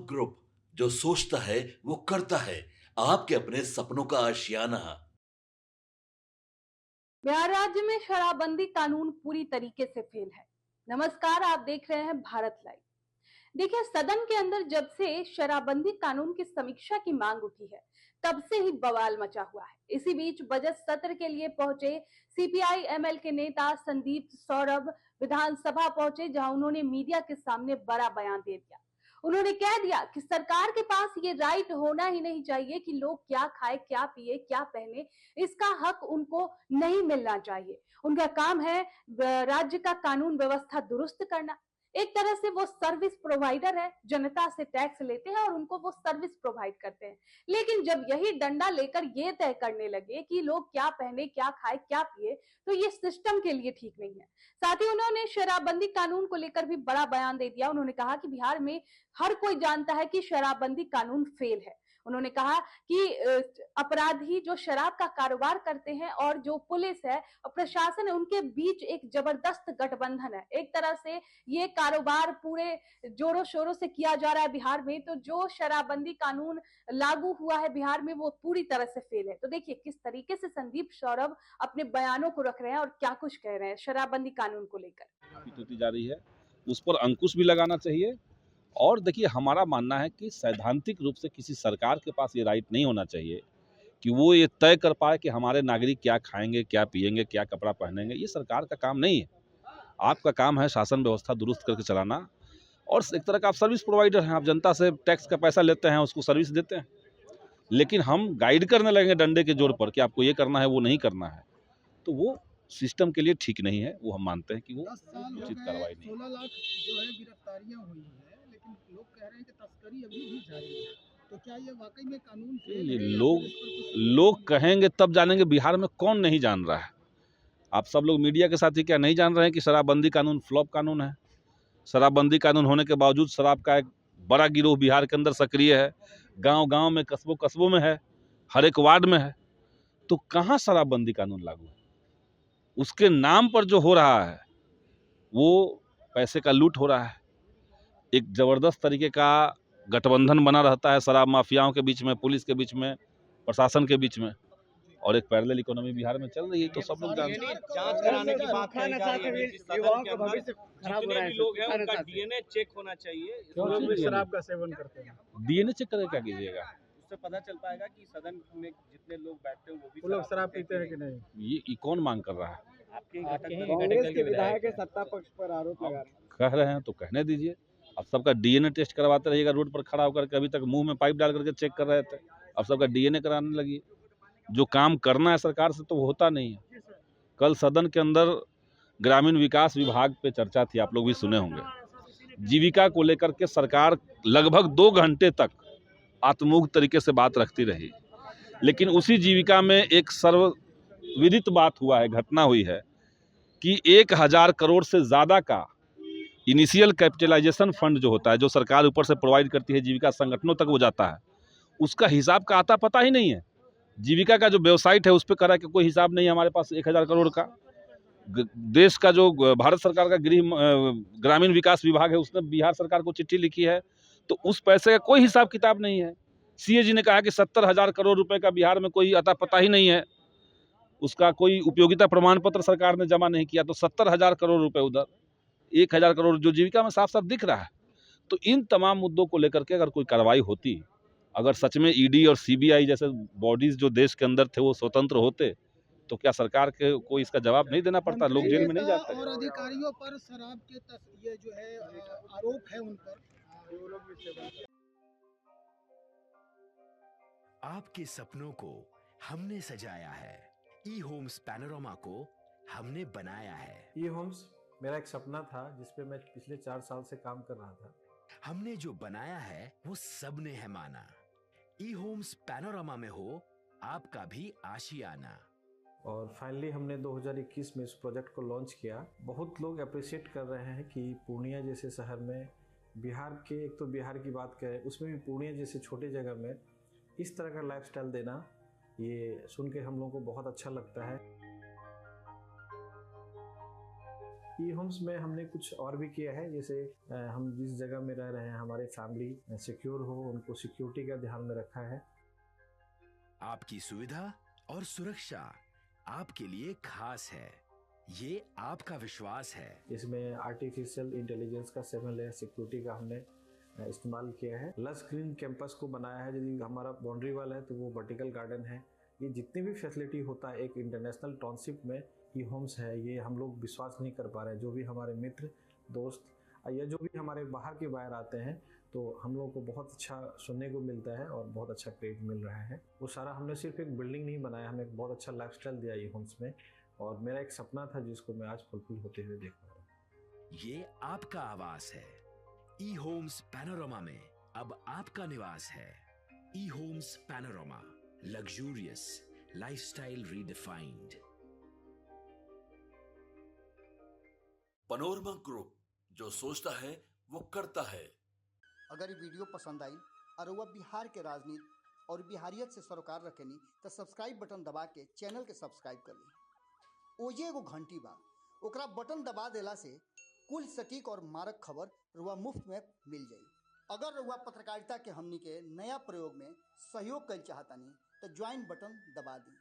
Group, जो सोचता है वो करता है। आपके अपने सपनों का आशियाना। बिहार राज्य में शराबबंदी कानून पूरी तरीके से फेल है। नमस्कार, आप देख रहे हैं भारत लाइव। देखिए, सदन के अंदर जब से शराबबंदी कानून की समीक्षा की मांग उठी है, तब से ही बवाल मचा हुआ है। इसी बीच बजट सत्र के लिए पहुंचे सीपीआई एमएल के नेता संदीप सौरभ विधानसभा पहुंचे, जहां उन्होंने मीडिया के सामने बड़ा बयान दे दिया। उन्होंने कह दिया कि सरकार के पास ये राइट होना ही नहीं चाहिए कि लोग क्या खाए, क्या पिए, क्या पहने, इसका हक उनको नहीं मिलना चाहिए। उनका काम है राज्य का कानून व्यवस्था दुरुस्त करना। एक तरह से वो सर्विस प्रोवाइडर है, जनता से टैक्स लेते हैं और उनको वो सर्विस प्रोवाइड करते हैं। लेकिन जब यही डंडा लेकर ये तय करने लगे कि लोग क्या पहने, क्या खाए, क्या पिए, तो ये सिस्टम के लिए ठीक नहीं है। साथ ही उन्होंने शराबबंदी कानून को लेकर भी बड़ा बयान दे दिया। उन्होंने कहा कि बिहार में हर कोई जानता है कि शराबबंदी कानून फेल है। उन्होंने कहा कि अपराधी जो शराब का कारोबार करते हैं और जो पुलिस है और प्रशासन है, उनके बीच एक जबरदस्त गठबंधन है। एक तरह से ये कारोबार पूरे जोरों शोरों से किया जा रहा है बिहार में। तो जो शराबबंदी कानून लागू हुआ है बिहार में, वो पूरी तरह से फेल है। तो देखिए किस तरीके से संदीप सौरभ अपने बयानों को रख रहे हैं और क्या कुछ कह रहे हैं शराबबंदी कानून को लेकर। टूटी जा रही है, उस पर अंकुश भी लगाना चाहिए। और देखिए, हमारा मानना है कि सैद्धांतिक रूप से किसी सरकार के पास ये राइट नहीं होना चाहिए कि वो ये तय कर पाए कि हमारे नागरिक क्या खाएंगे, क्या पिएंगे, क्या कपड़ा पहनेंगे। ये सरकार का काम नहीं है। आपका काम है शासन व्यवस्था दुरुस्त करके चलाना। और एक तरह का आप सर्विस प्रोवाइडर हैं, आप जनता से टैक्स का पैसा लेते हैं, उसको सर्विस देते हैं। लेकिन हम गाइड करने लगेंगे डंडे के जोर पर कि आपको ये करना है, वो नहीं करना है, तो वो सिस्टम के लिए ठीक नहीं है। वो हम मानते हैं कि वो उचित कार्रवाई नहीं है। 16 लाख जो है गिरफ्तारियां हुई हैं, लेकिन लोग कह रहे हैं कि तस्करी अभी भी जारी है। तो क्या ये वाकई में कानून फेल ये है या लोग फिर इस पर कुछ लोग कहेंगे तब जानेंगे बिहार में कौन नहीं जान रहा है। आप सब लोग मीडिया के साथी क्या नहीं जान रहे हैं कि शराबबंदी कानून फ्लॉप कानून है। शराबबंदी कानून होने के बावजूद शराब का एक बड़ा गिरोह बिहार के अंदर सक्रिय है, गांव गांव में, कस्बों कस्बों में है, हर एक वार्ड में है। तो कहाँ शराबबंदी कानून लागू है? उसके नाम पर जो हो रहा है वो पैसे का लूट हो रहा है। एक जबरदस्त तरीके का गठबंधन बना रहता है शराब माफियाओं के बीच में, पुलिस के बीच में, प्रशासन के बीच में। और एक पैरेलल इकोनॉमी बिहार में चल रही है, तो सब लोग जानते हैं। जांच कराने की बात कही जा रही है कि सदन के अंदर जितने भी लोग हैं उनका डीएनए चेक होना चाहिए। लोग भी शराब का सेवन करते हैं? डीएनए चेक करके क्या कीजिएगा? उससे पता चल पाएगा कि सदन में जितने लोग बैठते हैं वो लोग शराब पीते हैं कि नहीं? ये कौन मांग कर रहा है? आपके कांग्रेस के विधायक सत्ता पक्ष पर आरोप लगा रहे हैं। कह रहे हैं तो कहने दीजिए। अब सबका डीएनए टेस्ट करवाते रहिएगा रोड पर खड़ा होकर के। अभी तक मुंह में पाइप डाल करके चेक कर रहे थे, अब सबका डीएनए कराने लगी। जो काम करना है सरकार से तो वो होता नहीं है। कल सदन के अंदर ग्रामीण विकास विभाग पे चर्चा थी, आप लोग भी सुने होंगे। जीविका को लेकर के सरकार लगभग 2 घंटे तक आत्मूक तरीके से बात रखती रही, लेकिन उसी जीविका में एक सर्वविदित बात हुआ है, घटना हुई है कि 1000 करोड़ से ज़्यादा का इनिशियल कैपिटलाइजेशन फंड जो होता है, जो सरकार ऊपर से प्रोवाइड करती है, जीविका संगठनों तक वो जाता है, उसका हिसाब का आता पता ही नहीं है। जीविका का जो वेबसाइट है उस पर करा कि कोई हिसाब नहीं है हमारे पास 1000 करोड़ का। देश का जो भारत सरकार का ग्रामीण विकास विभाग है, उसने बिहार सरकार को चिट्ठी लिखी है, तो उस पैसे का कोई हिसाब किताब नहीं है। सीए जी ने कहा कि 70,000 करोड़ रुपए का बिहार में कोई अता पता ही नहीं है, उसका कोई उपयोगिता प्रमाण पत्र सरकार ने जमा नहीं किया। तो 70,000 करोड़ रुपए उधर, 1000 करोड़ जो जीविका में साफ साफ दिख रहा है। तो इन तमाम मुद्दों को लेकर के अगर कोई कार्रवाई होती, अगर सच में ईडी और सीबीआई जैसे बॉडीज जो देश के अंदर थे वो स्वतंत्र होते, तो क्या सरकार के को इसका जवाब नहीं देना पड़ता? लोग जेल में नहीं जाते? और अधिकारियों पर शराब के ये जो है आरोप है उन पर, वो लोग भी सेवन। आपके सपनों को हमने सजाया है, ई होम्स पैनोरामा को हमने बनाया है। ई होम्स मेरा एक सपना था जिस पे मैं पिछले 4 साल से काम कर रहा था। हमने जो बनाया है वो सबने है माना। ई होम्स पैनोरामा में हो आपका भी आशियाना। और फाइनली हमने 2021 में इस प्रोजेक्ट को लॉन्च किया। बहुत लोग अप्रिशिएट कर रहे हैं कि पूर्णिया जैसे शहर में, बिहार के, एक तो बिहार की बात करें उसमें भी पूर्णिया जैसे छोटे जगह में इस तरह का लाइफस्टाइल देना, ये सुन के हम लोगों को बहुत अच्छा लगता है। ई होम्स में हमने कुछ और भी किया है, जैसे हम जिस जगह में रह रहे हैं हमारे फैमिली सिक्योर हो, उनको सिक्योरिटी का ध्यान में रखा है। आपकी सुविधा और सुरक्षा आपके लिए खास है, ये आपका विश्वास है। इसमें आर्टिफिशियल इंटेलिजेंस का 7 लेयर सिक्योरिटी का हमने इस्तेमाल किया है। लस ग्रीन कैंपस को बनाया है, यदि हमारा बाउंड्री वाल है तो वो वर्टिकल गार्डन है। ये जितनी भी फैसिलिटी होता है एक इंटरनेशनल टाउनशिप में ई होम्स है, ये हम लोग विश्वास नहीं कर पा रहे हैं। जो भी हमारे मित्र दोस्त या जो भी हमारे बाहर के बाहर आते हैं तो हम लोगों को बहुत अच्छा सुनने को मिलता है और बहुत अच्छा क्रेडिट मिल रहा है। वो सारा हमने सिर्फ एक बिल्डिंग नहीं बनाया, हमें एक बहुत अच्छा लाइफस्टाइल दिया ई होम्स में, और मेरा एक सपना था जिसको मैं आज फुलफिल होते हुए देख पा रहा हूँ। ये आपका आवास है। ई होम्स पैनोरामा में अब आपका निवास है। E Homes Panorama, luxurious lifestyle redefined. Panorama group, जो सोचता है वो करता है। अगर ये वीडियो पसंद आई और वह बिहार के राजनीति और बिहारियत से सरोकार रखेनी तो सब्सक्राइब बटन दबा के चैनल के सब्सक्राइब कर ली। ओजे एगो घंटी बा, ओकरा बटन दबा देला से कुल सटीक और मारक खबर रुआ मुफ्त में मिल जाई। अगर रुआ पत्रकारिता के हमनी के नया प्रयोग में सहयोग कर चाहतानी तो ज्वाइन बटन दबा दी।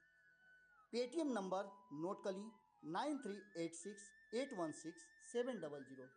पेटीएम नंबर नोट कर ली 9386816700।